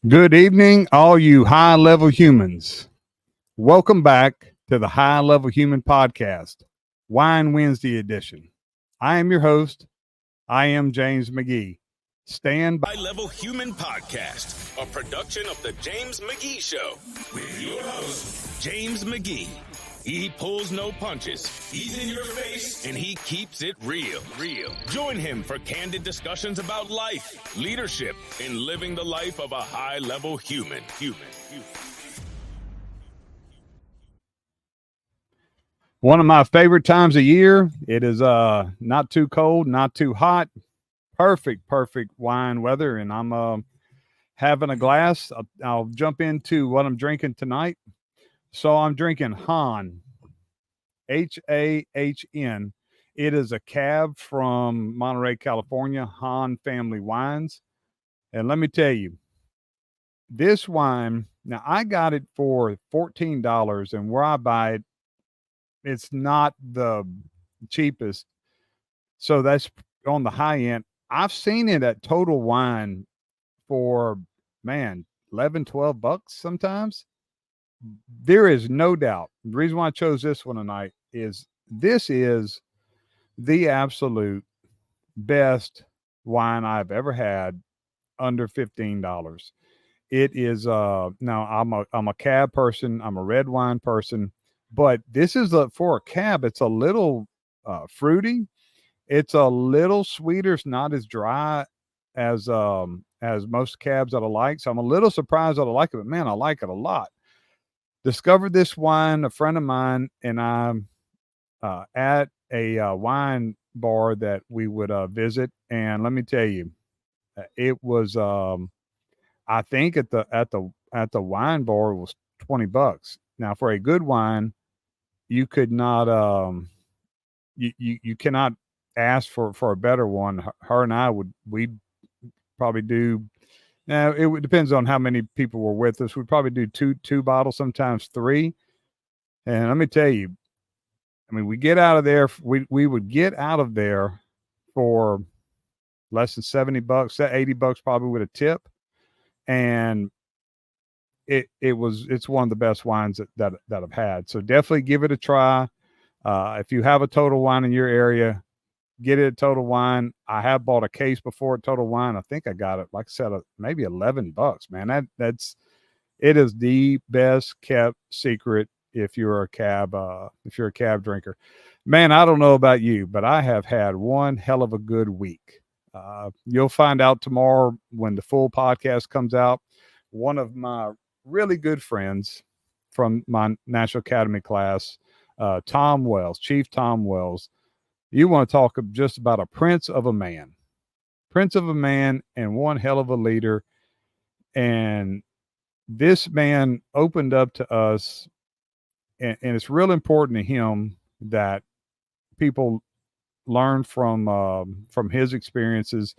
Good evening, all you high level humans. Welcome back to the High Level Human Podcast, Wine Wednesday edition. I am your host. I am James McGee. Stand by. High Level Human Podcast, a production of The James McGee Show, with your host, James McGee. He pulls no punches, he's in your face, and he keeps it real. Join him for candid discussions about life, leadership, and living the life of a high-level human. One of my favorite times of year. It is not too cold, not too hot. Perfect wine weather, and I'm having a glass. I'll jump into what I'm drinking tonight. So I'm drinking Hahn, Hahn. It is a cab from Monterey, California, Hahn Family Wines. And let me tell you, this wine, now I got it for $14, and where I buy it, it's not the cheapest. So that's on the high end. I've seen it at Total Wine for, man, 11, 12 bucks sometimes. There is no doubt. The reason why I chose this one tonight is this is the absolute best wine I've ever had under $15. It is now I'm a cab person, I'm a red wine person, but this is for a cab, it's a little fruity. It's a little sweeter, it's not as dry as most cabs that I like. So I'm a little surprised that I like it, but man, I like it a lot. Discovered this wine, a friend of mine and I'm at a wine bar that we would visit, and let me tell you, it was I think at the wine bar it was $20. Now for a good wine, you could not you cannot ask for a better one. Her and I we probably do. Now depends on how many people were with us. We'd probably do two bottles, sometimes three. And let me tell you, I mean, we get out of there. We would get out of there for less than $70, $80 probably with a tip, and it's one of the best wines that I've had. So definitely give it a try. If you have a Total Wine in your area, get it at Total Wine. I have bought a case before at Total Wine. I think I got it, like I said, maybe $11. Man, it is the best kept secret if you're a cab drinker. Man, I don't know about you, but I have had one hell of a good week. You'll find out tomorrow when the full podcast comes out. One of my really good friends from my National Academy class, Tom Wells, Chief Tom Wells. You want to talk just about a prince of a man, and one hell of a leader. And this man opened up to us, and it's real important to him that people learn from his experiences.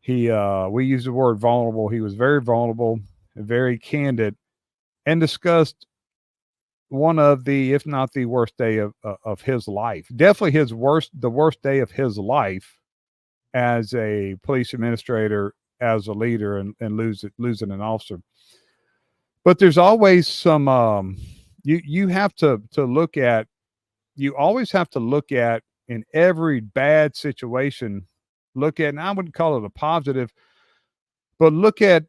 We use the word vulnerable. He was very vulnerable, very candid, and discussed one of the, if not the worst day of his life. Definitely the worst day of his life as a police administrator, as a leader, and losing an officer. But there's always some you have to look at. You always have to look at, in every bad situation, and I wouldn't call it a positive, but look at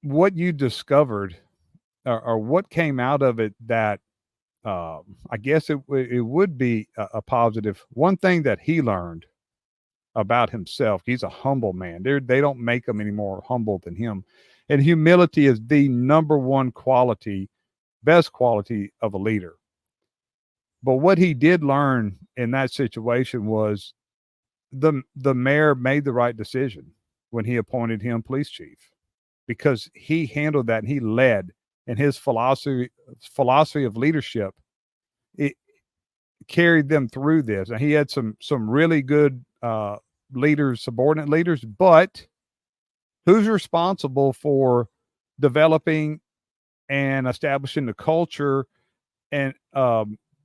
what you discovered, or what came out of it that I guess it would be a positive. One thing that he learned about himself, he's a humble man. They don't make him any more humble than him. And humility is the number one quality, best quality of a leader. But what he did learn in that situation was the mayor made the right decision when he appointed him police chief, because he handled that and he led, and his philosophy of leadership, it carried them through this. And he had some really good leaders, subordinate leaders, but who's responsible for developing and establishing the culture and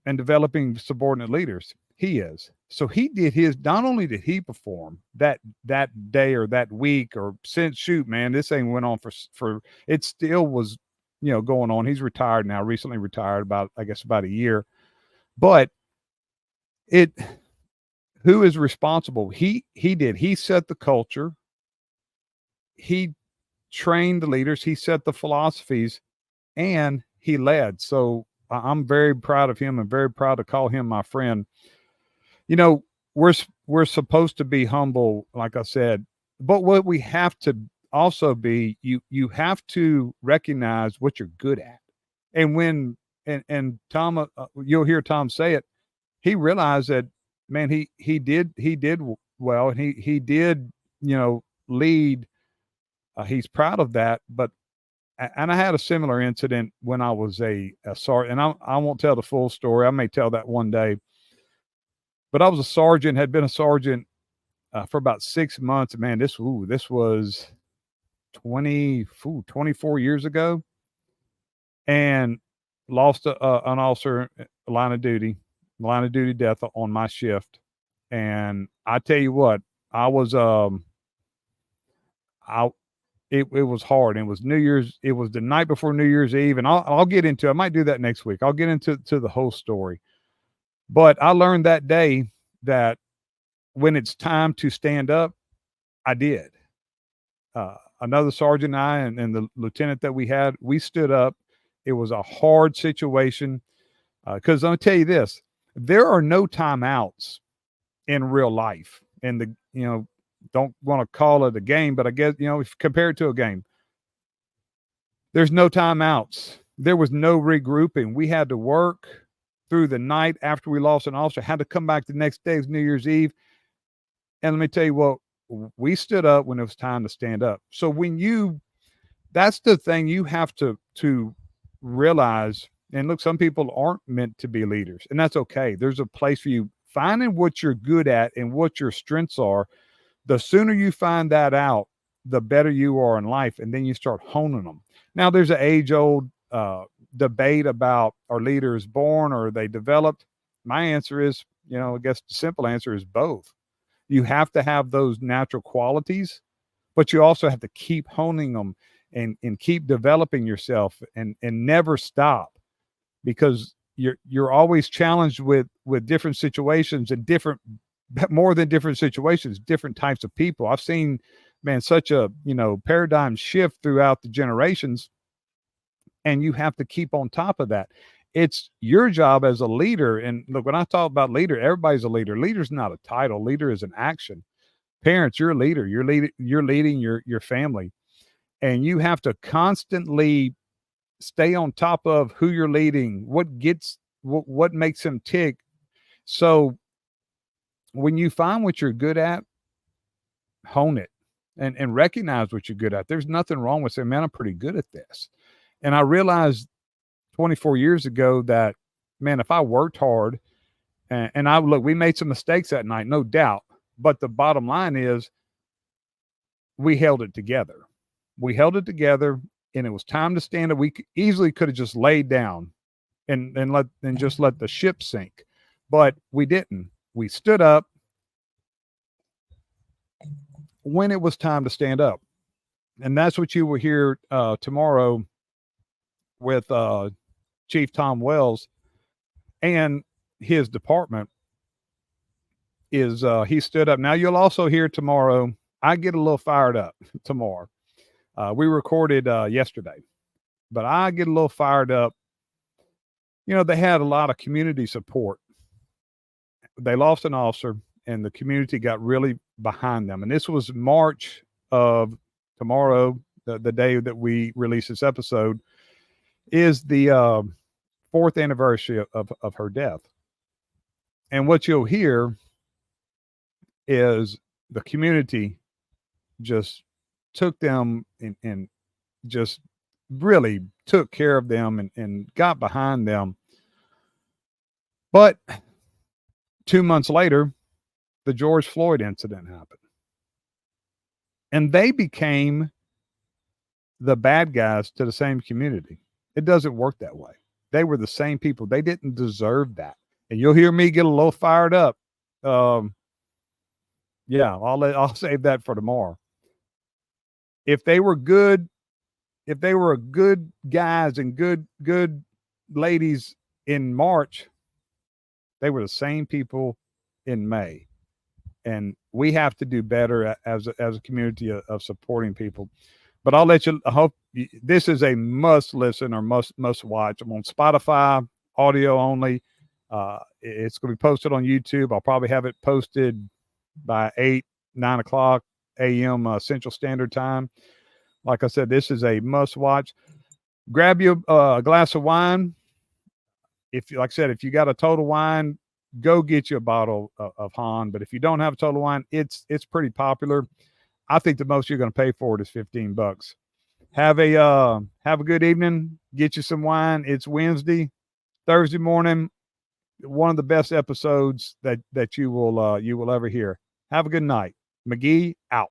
developing subordinate leaders? He is. So he did his. Not only did he perform that day or that week or since, shoot, man, this thing went on for it still was, going on. He's retired now, recently retired, about, I guess, about a year. But it who is responsible? He did. He set the culture. He trained the leaders. He set the philosophies, and he led. So I'm very proud of him and very proud to call him my friend. We're supposed to be humble, like I said, but what we have to also be, you have to recognize what you're good at. And when and Tom, you'll hear Tom say it. He realized that, man, he did well, and he did, lead. He's proud of that. But and I had a similar incident when I was a sergeant, and I won't tell the full story. I may tell that one day. But I was a sergeant, had been a sergeant for about 6 months. Man, this was 24 years ago, and lost an officer, line of duty death on my shift. And I tell you what, I was it was hard. It was New Year's. It was the night before New Year's Eve, and I'll get into. I might do that next week. I'll get into the whole story. But I learned that day that when it's time to stand up, I did. Another sergeant and I and the lieutenant that we stood up. It was a hard situation, because I'm going to tell you this: there are no timeouts in real life. And don't want to call it a game, but I guess, if compared to a game, there's no timeouts. There was no regrouping. We had to work through the night after we lost an officer, had to come back the next day, New Year's Eve. And let me tell you what, we stood up when it was time to stand up. So that's the thing you have to realize. And look, some people aren't meant to be leaders, and that's okay. There's a place for you. Finding what you're good at and what your strengths are, the sooner you find that out, the better you are in life. And then you start honing them. Now, there's an age-old debate about, are leaders born or are they developed? My answer is, I guess the simple answer is both. You have to have those natural qualities, but you also have to keep honing them and keep developing yourself and never stop, because you're always challenged with different situations and more than different situations, different types of people. I've seen, man, such a, paradigm shift throughout the generations. And you have to keep on top of that. It's your job as a leader. And look, when I talk about leader, everybody's a leader. Leader's not a title. Leader is an action. Parents, you're a leader. You're leading your family. And you have to constantly stay on top of who you're leading, what makes them tick. So when you find what you're good at, hone it and recognize what you're good at. There's nothing wrong with saying, man, I'm pretty good at this. And I realized 24 years ago that, man, if I worked hard and we made some mistakes that night, no doubt. But the bottom line is we held it together. And it was time to stand up. We easily could have just laid down and just let the ship sink, but we didn't. We stood up when it was time to stand up. And that's what you will hear tomorrow with Chief Tom Wells and his department is he stood up. Now you'll also hear tomorrow, I get a little fired up tomorrow. We recorded yesterday, but I get a little fired up. They had a lot of community support. They lost an officer and the community got really behind them. And this was March of tomorrow, the day that we release this episode, is the 4th anniversary of her death. And what you'll hear is the community just took them and just really took care of them and got behind them. But 2 months later, the George Floyd incident happened. And they became the bad guys to the same community. It doesn't work that way. They were the same people. They didn't deserve that. And you'll hear me get a little fired up Yeah, I'll save that for tomorrow. If they were good guys and good ladies in March, they were the same people in May. And we have to do better as a community of supporting people. But I'll let you. I hope this is a must listen or must watch. I'm on Spotify, audio only. It's going to be posted on YouTube. I'll probably have it posted by 9 o'clock a.m. Central Standard Time. Like I said, this is a must watch. Grab you a glass of wine. Like I said, if you got a Total Wine, go get you a bottle of Hahn. But if you don't have a Total Wine, it's pretty popular. I think the most you're going to pay for it is $15. Have a good evening. Get you some wine. It's Wednesday, Thursday morning. One of the best episodes that you will ever hear. Have a good night. McGee out.